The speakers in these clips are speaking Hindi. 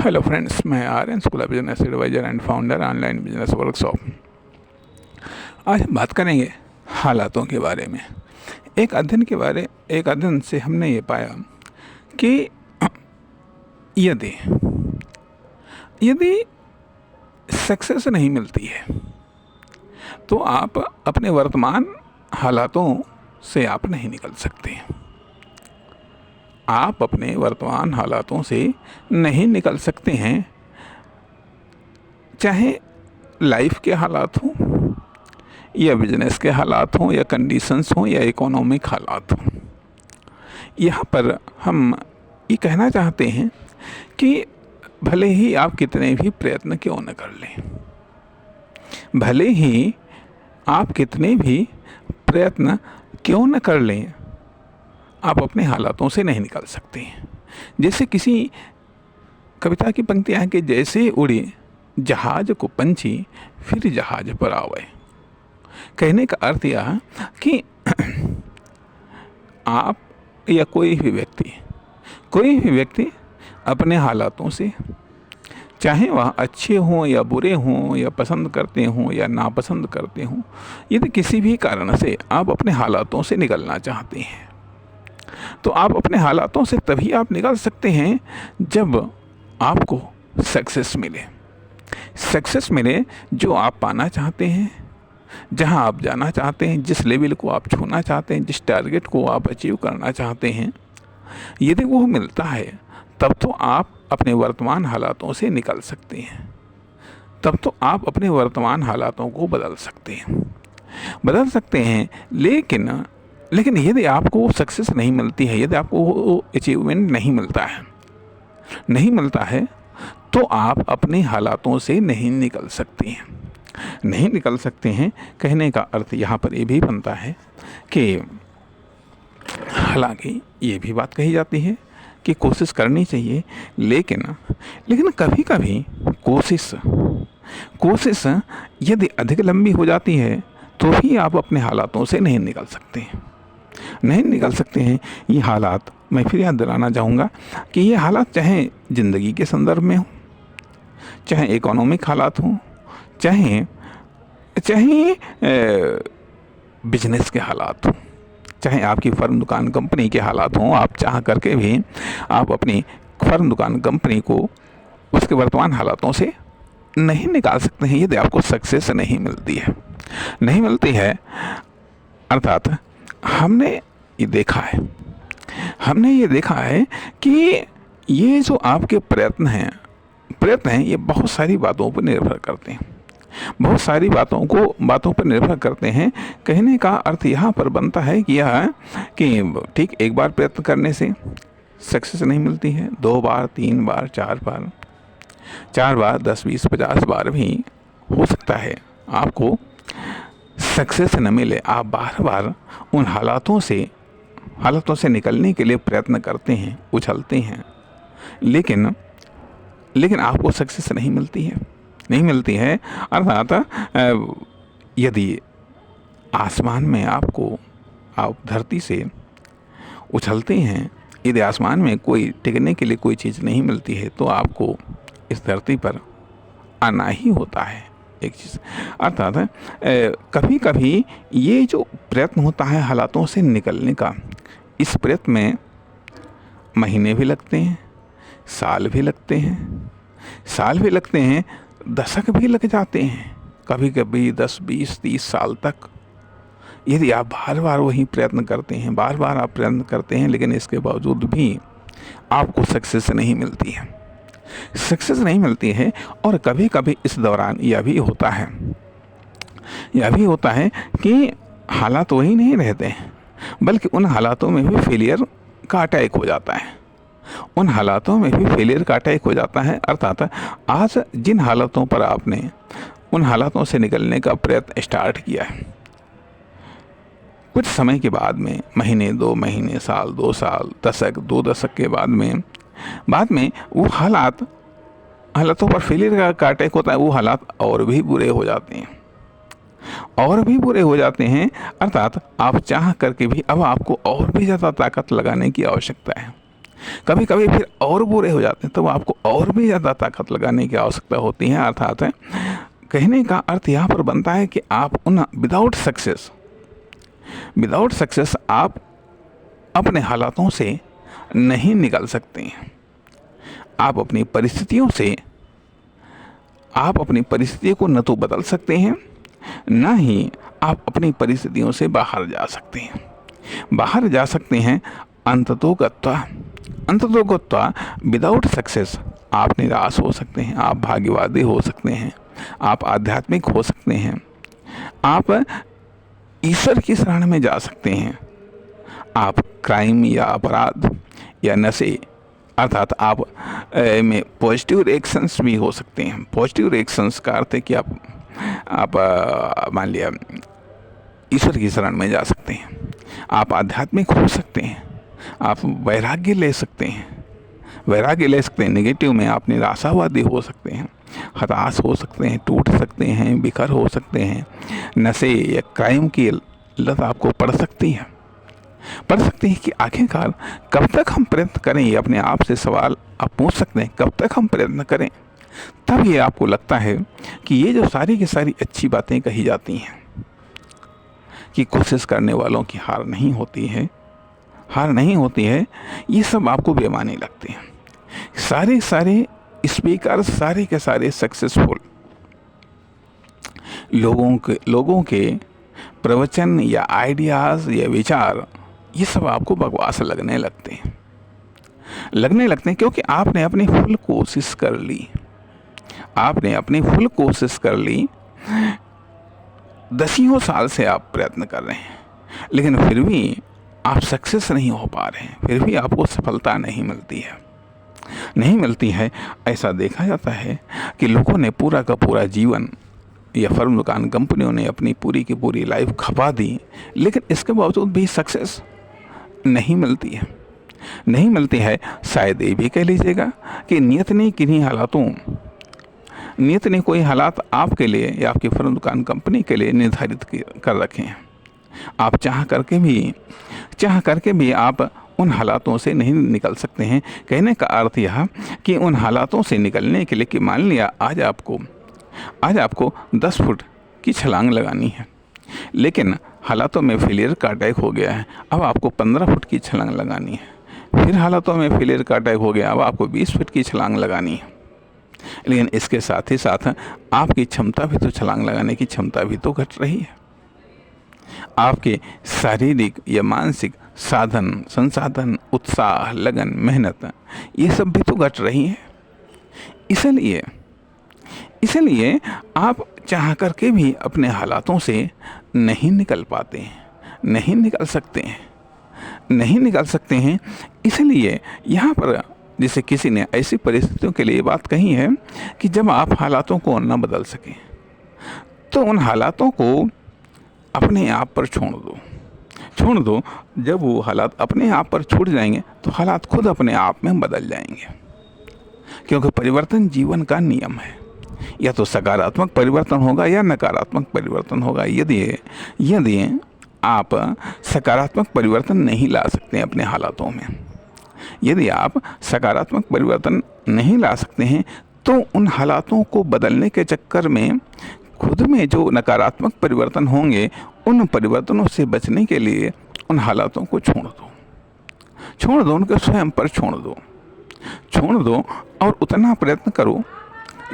हेलो फ्रेंड्स, मैं Aryan, school of business advisor and founder online business workshop. आज हम बात करेंगे हालातों के बारे में। एक अध्ययन से हमने ये पाया कि यदि यदि सक्सेस नहीं मिलती है तो आप अपने वर्तमान हालातों से आप नहीं निकल सकते। आप अपने वर्तमान हालातों से नहीं निकल सकते हैं, चाहे लाइफ के हालात हों या बिजनेस के हालात हों या कंडीशंस हों या इकोनॉमिक हालात हों। यहाँ पर हम ये कहना चाहते हैं कि भले ही आप कितने भी प्रयत्न क्यों न कर लें, भले ही आप कितने भी प्रयत्न क्यों न कर लें, आप अपने हालातों से नहीं निकल सकते हैं। जैसे किसी कविता की पंक्तियाँ हैं कि जैसे उड़े जहाज को पंछी फिर जहाज पर आवे। कहने का अर्थ यह कि आप या कोई भी व्यक्ति अपने हालातों से, चाहे वह अच्छे हों या बुरे हों या पसंद करते हों या नापसंद करते हों, यदि किसी भी कारण से आप अपने हालातों से निकलना चाहते हैं तो आप अपने हालातों से तभी आप निकल सकते हैं जब आपको सक्सेस मिले जो आप पाना चाहते हैं, जहां आप जाना चाहते हैं, जिस लेवल को आप छूना चाहते हैं, जिस टारगेट को आप अचीव करना चाहते हैं। यदि वो मिलता है तब तो आप अपने वर्तमान हालातों से निकल सकते हैं, तब तो आप अपने वर्तमान हालातों को बदल सकते हैं। लेकिन यदि आपको सक्सेस नहीं मिलती है, यदि आपको वो अचीवमेंट नहीं मिलता है तो आप अपने हालातों से नहीं निकल सकते हैं। कहने का अर्थ यहाँ पर ये भी बनता है कि हालांकि ये भी बात कही जाती है कि कोशिश करनी चाहिए, लेकिन कभी कभी कोशिश यदि अधिक लंबी हो जाती है तो भी आप अपने हालातों से नहीं निकल सकते हैं। ये हालात, मैं फिर याद दिलाना चाहूँगा कि ये हालात चाहे ज़िंदगी के संदर्भ में हो, चाहे इकोनॉमिक हालात हों, चाहे बिजनेस के हालात हों, चाहे आपकी फर्म, दुकान, कंपनी के हालात हों, आप चाह करके भी आप अपनी फर्म, दुकान, कंपनी को उसके वर्तमान हालातों से नहीं निकाल सकते हैं यदि आपको सक्सेस नहीं मिलती है। अर्थात हमने ये देखा है कि ये जो आपके प्रयत्न हैं ये बहुत सारी बातों पर निर्भर करते हैं। कहने का अर्थ यहाँ पर बनता है कि ठीक एक बार प्रयत्न करने से सक्सेस नहीं मिलती है, 2 बार, 3 बार, 4 बार, 10, 20, 50 बार भी हो सकता है आपको सक्सेस न मिले। आप बार बार उन हालातों से निकलने के लिए प्रयत्न करते हैं, उछलते हैं, लेकिन आपको सक्सेस नहीं मिलती है। अर्थात यदि आसमान में आप धरती से उछलते हैं, यदि आसमान में कोई टिकने के लिए कोई चीज़ नहीं मिलती है तो आपको इस धरती पर आना ही होता है एक चीज़। अर्थात कभी कभी ये जो प्रयत्न होता है हालातों से निकलने का, इस प्रयत्न में महीने भी लगते हैं, साल भी लगते हैं, दशक भी लग जाते हैं, कभी कभी 10, 20, 30 साल तक। यदि आप बार बार वही प्रयत्न करते हैं, लेकिन इसके बावजूद भी आपको सक्सेस नहीं मिलती है। और कभी कभी इस दौरान यह भी होता है कि हालात वही नहीं रहते हैं, बल्कि उन हालातों में भी फेलियर का अटैक हो जाता है। अर्थात आज जिन हालातों पर आपने उन हालातों से निकलने का प्रयत्न स्टार्ट किया है, कुछ समय के बाद में, महीने, 2 महीने, साल, 2 साल, दशक, 2 दशक के बाद में वो हालातों पर फेलियर का अटैक होता है। वो हालात और भी बुरे हो जाते हैं। अर्थात आप चाह करके भी अब आपको और भी ज़्यादा ताकत लगाने की आवश्यकता है। कभी कभी फिर और बुरे हो जाते हैं, तो आपको और भी ज़्यादा ताकत लगाने की आवश्यकता होती है। अर्थात कहने का अर्थ यहाँ पर बनता है कि आप उन विदाउट सक्सेस आप अपने हालातों से नहीं निकल सकते हैं। आप अपनी परिस्थितियों को न तो बदल सकते हैं, न ही आप अपनी परिस्थितियों से बाहर जा सकते हैं। बाहर जा सकते हैं अंततोगत्वा विदाउट सक्सेस आप निराश हो सकते हैं, आप भाग्यवादी हो सकते हैं, आप आध्यात्मिक हो सकते हैं, आप ईश्वर की शरण में जा सकते हैं, आप क्राइम या अपराध या नशे अर्थात आप में पॉजिटिव रिएक्शंस भी हो सकते हैं। पॉजिटिव रिएक्शंस का अर्थ है कि आप मान लिया ईश्वर की शरण में जा सकते हैं, आप आध्यात्मिक हो सकते हैं, आप वैराग्य ले सकते हैं। नेगेटिव में आप निराशावादी हो सकते हैं, हताश हो सकते हैं, टूट सकते हैं, बिखर हो सकते हैं। नशे या क्राइम की लत आपको पड़ सकती है कि आखिरकार कब तक हम प्रयत्न करें। ये अपने आप से सवाल आप पूछ सकते हैं, कब तक हम प्रयत्न करें। तब ये आपको लगता है कि ये जो सारी की सारी अच्छी बातें कही जाती हैं कि कोशिश करने वालों की हार नहीं होती है, ये सब आपको बेमानी लगते हैं। सारे स्पीकर, सारे के सारे सक्सेसफुल लोगों के प्रवचन या आइडियाज़ या विचार, ये सब आपको बकवास लगने लगते हैं क्योंकि आपने अपनी फुल कोशिश कर ली। दसियों साल से आप प्रयत्न कर रहे हैं, लेकिन फिर भी आप सक्सेस नहीं हो पा रहे हैं, फिर भी आपको सफलता नहीं मिलती है। ऐसा देखा जाता है कि लोगों ने पूरा का पूरा जीवन या फर्म दुकान कंपनियों ने अपनी पूरी की पूरी लाइफ खपा दी, लेकिन इसके बावजूद भी सक्सेस नहीं मिलती है। शायद ये भी कह लीजिएगा कि नियत ने कोई हालात आपके लिए या आपकी फर्म दुकान कंपनी के लिए निर्धारित कर रखे हैं। आप चाह करके भी आप उन हालातों से नहीं निकल सकते हैं। कहने का अर्थ यह कि उन हालातों से निकलने के लिए कि मान लिया आज आपको 10 फुट की छलांग लगानी है, लेकिन हालातों में फेलियर का अटैक हो गया है, अब आपको 15 फुट की छलांग लगानी है। फिर हालातों में फेलियर का अटैक हो गया, अब आपको 20 फुट की छलांग लगानी है। लेकिन इसके साथ ही साथ आपकी क्षमता भी तो, छलांग लगाने की क्षमता भी तो घट रही है। आपके शारीरिक या मानसिक संसाधन, उत्साह, लगन, मेहनत, ये सब भी तो घट रही है। इसलिए आप चाह करके भी अपने हालातों से नहीं निकल पाते हैं, नहीं निकल सकते हैं। इसलिए यहाँ पर जैसे किसी ने ऐसी परिस्थितियों के लिए बात कही है कि जब आप हालातों को न बदल सकें, तो उन हालातों को अपने आप पर छोड़ दो। जब वो हालात अपने आप पर छूट जाएंगे, तो हालात खुद अपने आप में बदल जाएंगे, क्योंकि परिवर्तन जीवन का नियम है। या तो सकारात्मक परिवर्तन होगा या नकारात्मक परिवर्तन होगा। यदि आप सकारात्मक परिवर्तन नहीं ला सकते हैं अपने हालातों में, यदि आप सकारात्मक परिवर्तन नहीं ला सकते हैं, तो उन हालातों को बदलने के चक्कर में खुद में जो नकारात्मक परिवर्तन होंगे, उन परिवर्तनों से बचने के लिए उन हालातों को छोड़ दो, उनके स्वयं पर छोड़ दो और उतना प्रयत्न करो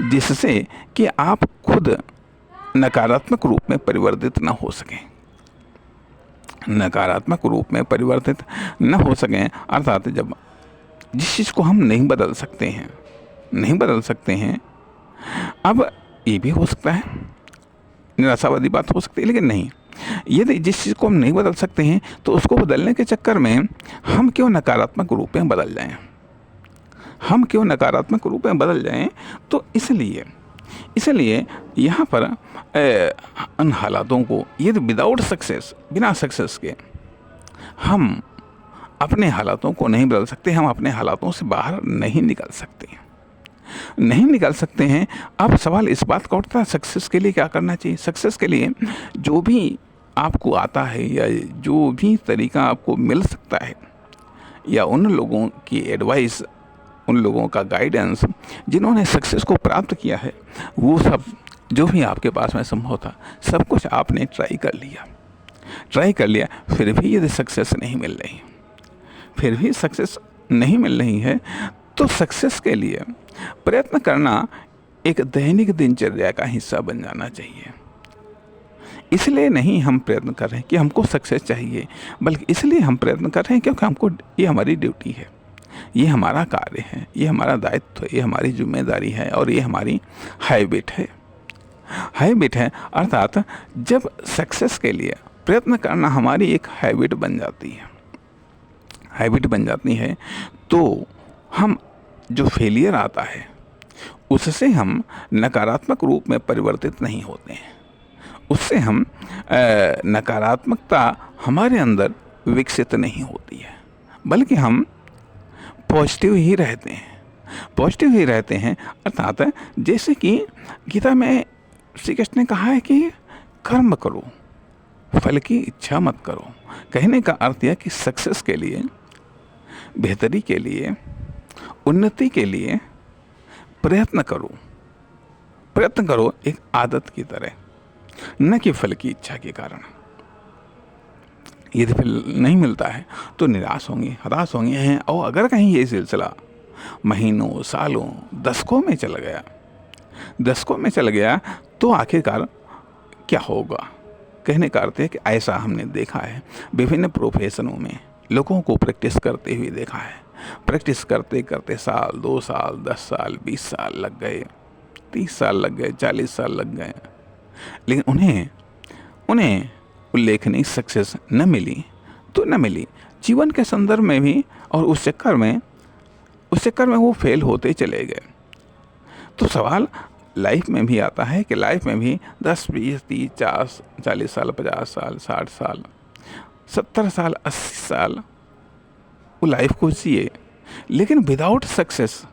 जिससे कि आप खुद नकारात्मक रूप में परिवर्तित न हो सकें। अर्थात जब जिस चीज़ को हम नहीं बदल सकते हैं, अब ये भी हो सकता है निराशावादी बात हो सकती है, लेकिन नहीं, यदि जिस चीज़ को हम नहीं बदल सकते हैं, तो उसको बदलने के चक्कर में हम क्यों नकारात्मक रूप में बदल जाएं। तो इसलिए यहाँ पर उन हालातों को, यदि बिना सक्सेस के हम अपने हालातों को नहीं बदल सकते, हम अपने हालातों से बाहर नहीं निकल सकते हैं। अब सवाल इस बात का उठता है, सक्सेस के लिए क्या करना चाहिए। सक्सेस के लिए जो भी आपको आता है या जो भी तरीका आपको मिल सकता है, या उन लोगों की एडवाइस, उन लोगों का गाइडेंस जिन्होंने सक्सेस को प्राप्त किया है, वो सब जो भी आपके पास में संभव था सब कुछ आपने ट्राई कर लिया, फिर भी यदि सक्सेस नहीं मिल रही, फिर भी सक्सेस नहीं मिल रही है, तो सक्सेस के लिए प्रयत्न करना एक दैनिक दिनचर्या का हिस्सा बन जाना चाहिए। इसलिए नहीं हम प्रयत्न कर रहे हैं कि हमको सक्सेस चाहिए, बल्कि इसलिए हम प्रयत्न कर रहे हैं क्योंकि हमको ये हमारी ड्यूटी है, ये हमारा कार्य है, ये हमारा दायित्व है, ये हमारी जिम्मेदारी है और ये हमारी हैबिट है। अर्थात जब सक्सेस के लिए प्रयत्न करना हमारी एक हैबिट बन जाती है, तो हम जो फेलियर आता है उससे हम नकारात्मक रूप में परिवर्तित नहीं होते हैं, उससे हम नकारात्मकता हमारे अंदर विकसित नहीं होती है, बल्कि हम पॉजिटिव ही रहते हैं। अर्थात जैसे कि गीता में श्री कृष्ण ने कहा है कि कर्म करो, फल की इच्छा मत करो। कहने का अर्थ यह कि सक्सेस के लिए, बेहतरी के लिए, उन्नति के लिए प्रयत्न करो एक आदत की तरह, न कि फल की इच्छा के कारण। यदि फल नहीं मिलता है तो निराश होंगे, हताश होंगे हैं, और अगर कहीं ये सिलसिला महीनों, सालों, दशकों में चल गया तो आखिरकार क्या होगा। कहने का अर्थ है कि ऐसा हमने देखा है, विभिन्न प्रोफेशनों में लोगों को प्रैक्टिस करते हुए देखा है। प्रैक्टिस करते करते साल, 2 साल, 10 साल, 20 साल लग गए, 30 साल लग गए, 40 साल लग गए, लेकिन उन्हें उल्लेखनीय सक्सेस न मिली जीवन के संदर्भ में भी, और उस चक्कर में वो फेल होते चले गए। तो सवाल लाइफ में भी आता है कि लाइफ में भी 10, 20, 30, 40 साल, 50 साल, 60 साल, 70 साल, 80 साल वो लाइफ को जिए, लेकिन विदाउट सक्सेस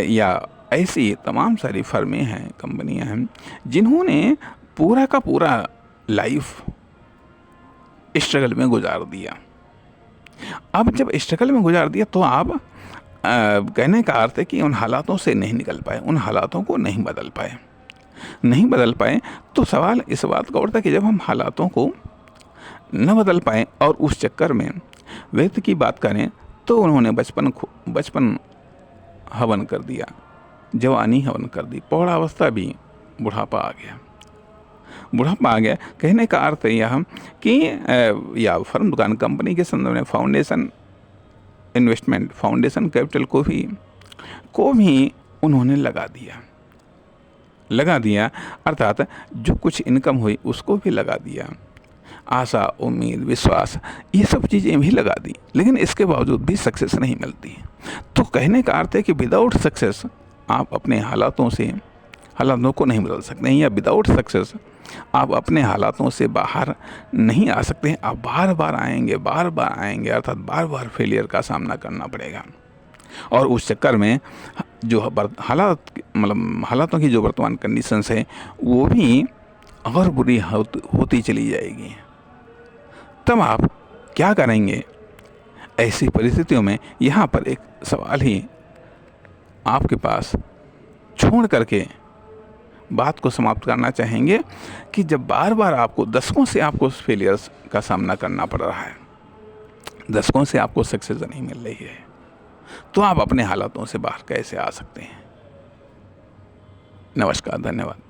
या ऐसी तमाम सारी फर्में हैं, कंपनियां हैं, जिन्होंने पूरा का पूरा लाइफ स्ट्रगल में गुजार दिया। अब जब स्ट्रगल में गुजार दिया तो आप कहने का अर्थ है कि उन हालातों से नहीं निकल पाए, उन हालातों को नहीं बदल पाए। तो सवाल इस बात का उठता है कि जब हम हालातों को न बदल पाए और उस चक्कर में व्यक्ति की बात करें तो उन्होंने बचपन हवन कर दिया, जवानी हवन कर दी, पौढ़ावस्था भी, बुढ़ापा आ गया। कहने का अर्थ यह कि या फर्म, दुकान, कंपनी के संदर्भ में फाउंडेशन इन्वेस्टमेंट, फाउंडेशन कैपिटल को भी उन्होंने लगा दिया। अर्थात जो कुछ इनकम हुई उसको भी लगा दिया, आशा, उम्मीद, विश्वास, ये सब चीज़ें भी लगा दी, लेकिन इसके बावजूद भी सक्सेस नहीं मिलती। तो कहने का अर्थ है कि विदाउट सक्सेस आप अपने हालातों को नहीं बदल सकते हैं, या विदाउट सक्सेस आप अपने हालातों से बाहर नहीं आ सकते हैं। आप बार बार आएंगे, अर्थात बार बार फेलियर का सामना करना पड़ेगा, और उस चक्कर में जो हालातों की जो वर्तमान कंडीशंस है वो भी और बुरी होती चली जाएगी। तब आप क्या करेंगे ऐसी परिस्थितियों में? यहाँ पर एक सवाल ही आपके पास छोड़ करके बात को समाप्त करना चाहेंगे कि जब बार बार दशकों से आपको फेलियर्स का सामना करना पड़ रहा है, दशकों से आपको सक्सेस नहीं मिल रही है, तो आप अपने हालातों से बाहर कैसे आ सकते हैं? नमस्कार, धन्यवाद।